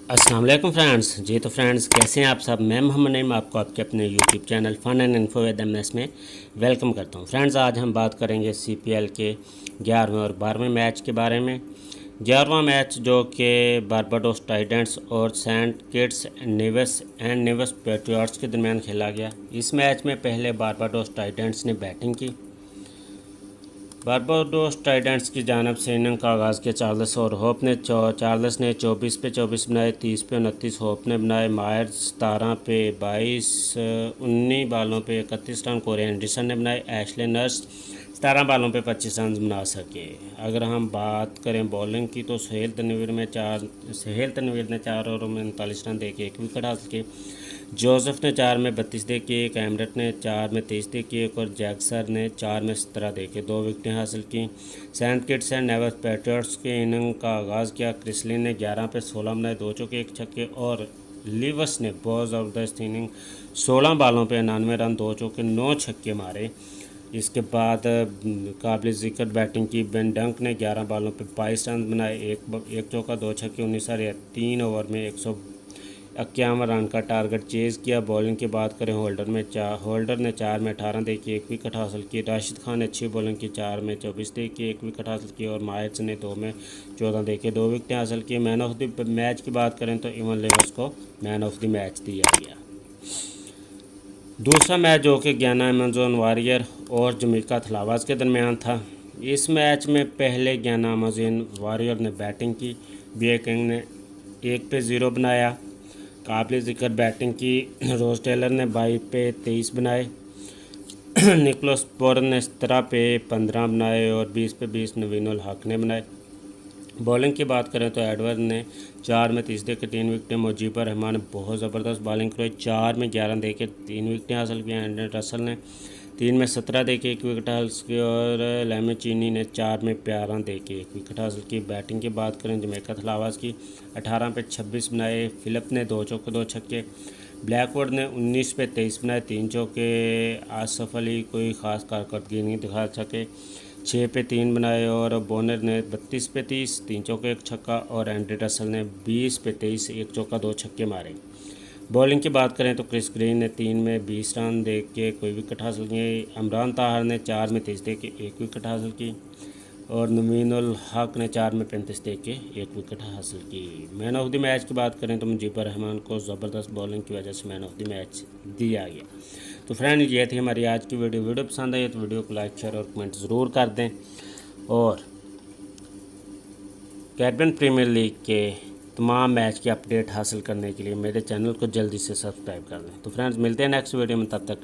अस्सलाम वालेकुम फ्रेंड्स। जी तो फ्रेंड्स, कैसे हैं आप सब। मैं मोहम्मद नईम आपको आपके अपने YouTube channel fun and info with MS में वेलकम करता हूं। फ्रेंड्स, आज हम बात करेंगे सीपीएल के 11वें और 12वें मैच के बारे में। 11वां मैच जो कि बारबाडोस टाइटेंस और सेंट किट्स नेविस पैट्रियट्स के दरमियान खेला गया। इस मैच में पहले बारबाडोस टाइटेंस ने बैटिंग की। बारबाडोस टाइटेंस की जानिब से इनिंग का आगाज़ किया चार्ल्स और होप ने। चार्ल्स ने 24 पे 24 बनाए, 30 पे 29 होप ने बनाए। मायर्स 17 पे 22 19 बालों पे 31 रन कोरी एंडरसन ने बनाए। एशले नर्स 17 बालों पे 25 रन बना सके। अगर हम बात करें बॉलिंग की तो सुहेल तनवीर ने 4 ओवरों में 39 रन देके 1 विकेट हासिल किए। जोसेफ ने 4 में 32 दे के एक, एमरेट ने 4 में 23 दे के एक और जैक्सर ने 4 में 17 दे के 2 विकेटें हासिल की। Saint Kitts and Nevis Patriots के इनिंग का आगाज़ किया। क्रिसलिन ने 11 पे 16 बनाए, 2 चौके 1 छक्के और लिवस ने बहुत ज़बरदस्त इनिंग 16 बालों पे 99 रन, 2 चौके 9 छक्के मारे। इसके बाद काबिल ज़िक्र बैटिंग की। बेन डंक ने 11 बालों पे 22 रन बनाए, एक चौका 2 छक्के 19 रन, 3 ओवर में 151 रन का टारगेट चेज़ किया। बॉलिंग की बात करें, होल्डर ने 4 में 18 दे के 1 विकेट हासिल की। राशिद खान ने अच्छी बॉलिंग की, 4 में 24 दे के 1 विकेट हासिल की और मायर्स ने 2 में 14 दे के 2 विकेटें हासिल की। मैन ऑफ द मैच की बात करें तो इवन लिविस को मैन ऑफ द मैच दिया गया। दूसरा मैच जो कि गयाना अमेजोन वॉरियर और जमैका थलावास के दरमियान था। इस मैच में पहले गयाना अमेजोन वॉरियर ने बैटिंग की। बीए किंग ने 1 पे 0 बनाया। काबिल ज़िक्र बैटिंग की। रोज टेलर ने 22 पे 23 बनाए। निकोलस पोरन ने 17 पे 15 बनाए और 20 पे 20 नवीन उल हक ने बनाए। बॉलिंग की बात करें तो एडवर्ड ने 4 में 30 दे के 3 विकेटें। मुजीबर रहमान ने बहुत ज़बरदस्त बॉलिंग करवाई, 4 में 11 दे के 3 विकेटें हासिल की। एंड्रे रसल ने 3 में 17 दे के 1 विकेट हासिल की और लेमे चीनी ने 4 में 11 दे के 1 विकेट हासिल की। बैटिंग की बात करें जमैका थलावास की, 18 पे 26 बनाए। फिलिप ने 2 चौके 2 छक्के। ब्लैकवुड ने 19 पे 23 बनाए, 3 चौके। आसफ अली कोई ख़ास कारकर्दगी नहीं दिखा सके, 6 पे 3 बनाए और बोनर ने 32 पे 30, 3 चौके 1 छक्का और एंड्रे रसल ने 20 पे 23, 1 चौका 2 छक्के मारे। बॉलिंग की बात करें तो क्रिस ग्रीन ने 3 में 20 रन दे के कोई विकेट हासिल किए। इमरान ताहर ने 4 में 23 दे के 1 विकेट हासिल की और नवीन उल हक ने 4 में 35 दे के 1 विकेट हासिल की। मैन ऑफ द मैच की बात करें तो मुजीबर रहमान को ज़बरदस्त बॉलिंग की वजह से मैन ऑफ द मैच दिया गया। तो फ्रेंड, ये थी हमारी आज की वीडियो पसंद आई तो वीडियो को लाइक शेयर और कमेंट ज़रूर कर दें और कैरिबियन प्रीमियर लीग के तमाम मैच की अपडेट हासिल करने के लिए मेरे चैनल को जल्दी से सब्सक्राइब कर लें। तो फ्रेंड्स, मिलते हैं नेक्स्ट वीडियो में, तब तक के लिए